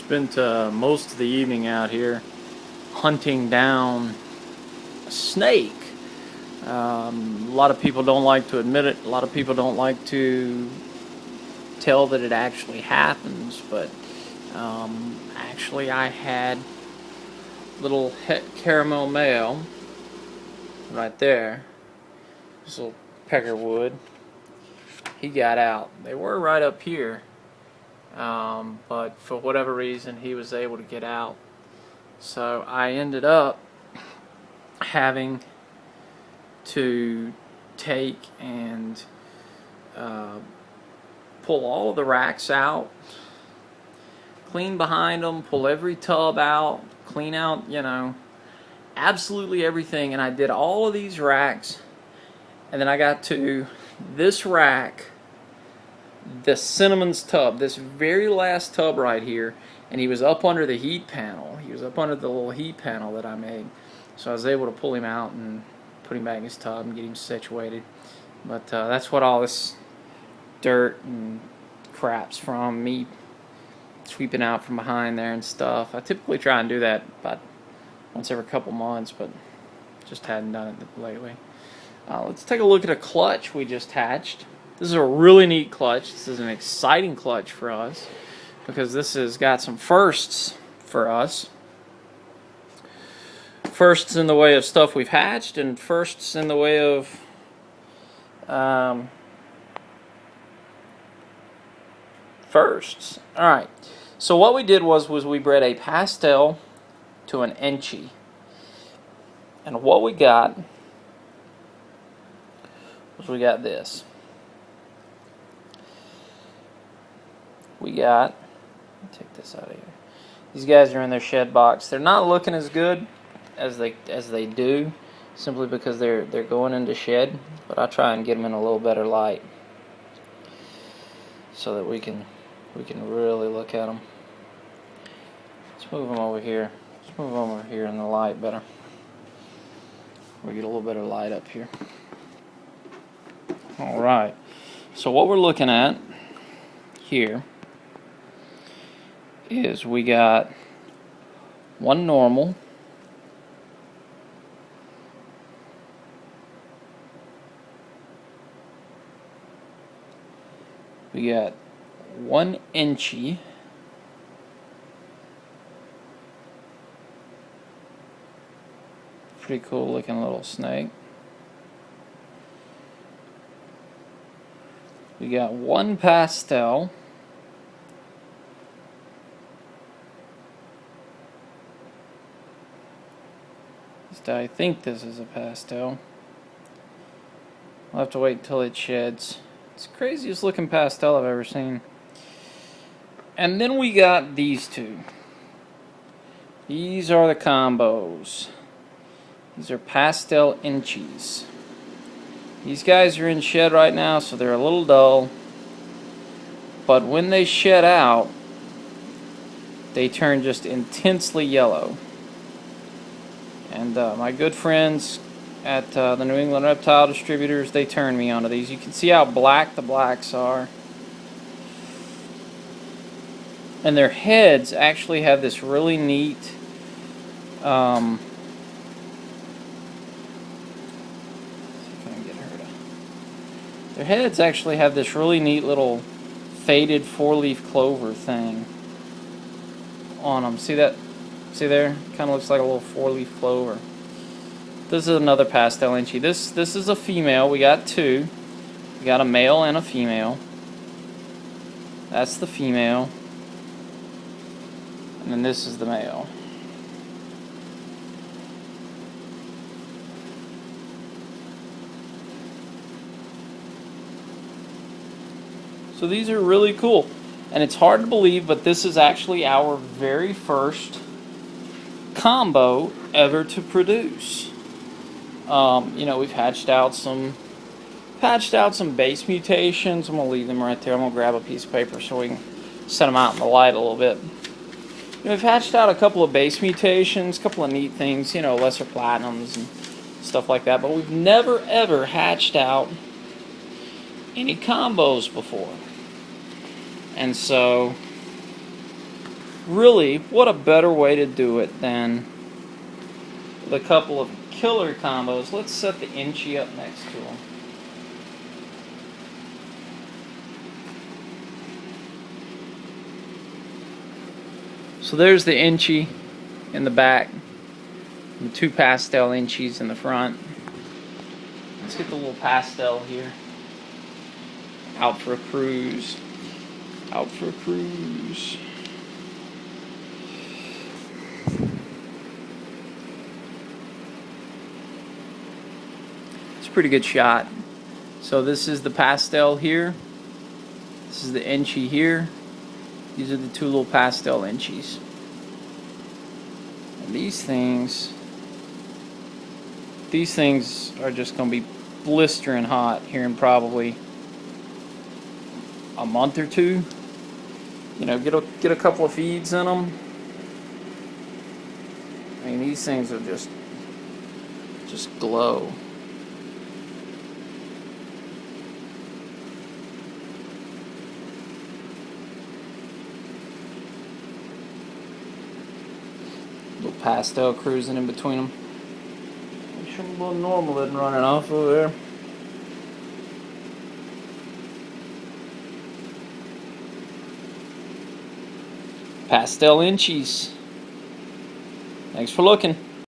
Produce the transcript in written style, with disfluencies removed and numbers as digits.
Spent most of the evening out here hunting down a snake. A lot of people don't like to admit it. A lot of people don't like to tell that it actually happens. But actually, I had little het caramel male right there. This little peckerwood. He got out. They were right up here. But for whatever reason, he was able to get out. So I ended up having to take and pull all of the racks out, clean behind them, pull every tub out, clean out, absolutely everything. And I did all of these racks, and then I got to this rack, the Cinnamon's tub, this very last tub right here, and he was up under the heat panel. He was up under the little heat panel that I made. So I was able to pull him out and put him back in his tub and get him situated. But that's what all this dirt and crap's from, me sweeping out from behind there and stuff. I typically try and do that about once every couple months, but just hadn't done it lately. Let's take a look at a clutch we just hatched. This is a really neat clutch. This is an exciting clutch for us because this has got some firsts for us. Firsts in the way of stuff we've hatched, and firsts in the way of firsts. Alright, so what we did was we bred a Pastel to an Enchi. And what we got was this. Let me take this out of here. These guys are in their shed box. They're not looking as good as they do, simply because they're going into shed. But I try and get them in a little better light so that we can really look at them. Let's move them over here. Let's move them over here in the light better. We get a little better light up here. All right. So what we're looking at here is we got one normal, we got one Enchi, pretty cool looking little snake. We got one Pastel. I think this is a Pastel. I'll have to wait until it sheds. It's the craziest looking Pastel I've ever seen. And then we got these two. These are the combos. These are Pastel Enchis. These guys are in shed right now, so they're a little dull. But when they shed out, they turn just intensely yellow. And my good friends at the New England Reptile Distributors, they turned me onto these. You can see how black the blacks are. And their heads actually have this really neat their heads actually have this really neat little faded four-leaf clover thing on them. See that? See there? Kind of looks like a little four-leaf clover. This is another Pastel Enchi. This is a female. We got two. We got a male and a female. That's the female. And then this is the male. So these are really cool. And it's hard to believe, but this is actually our very first combo ever to produce. We've hatched out some base mutations. I'm gonna leave them right there. I'm gonna grab a piece of paper so we can set them out in the light a little bit. We've hatched out a couple of base mutations, a couple of neat things, lesser platinums and stuff like that. But we've never ever hatched out any combos before. And so really, what a better way to do it than with a couple of killer combos. Let's set the Enchi up next to them. So there's the Enchi in the back, and the two Pastel Enchis in the front. Let's get the little Pastel here. Out for a cruise. Out for a cruise. It's a pretty good shot. So this is the Pastel here. This is the Enchi here. These are the two little Pastel Enchis. And these things are just going to be blistering hot here in probably a month or two. You know, get a couple of feeds in them. I mean, these things will just glow. Little Pastel cruising in between them. Make sure a little normal isn't running off over there. Pastel Enchis. Thanks for looking.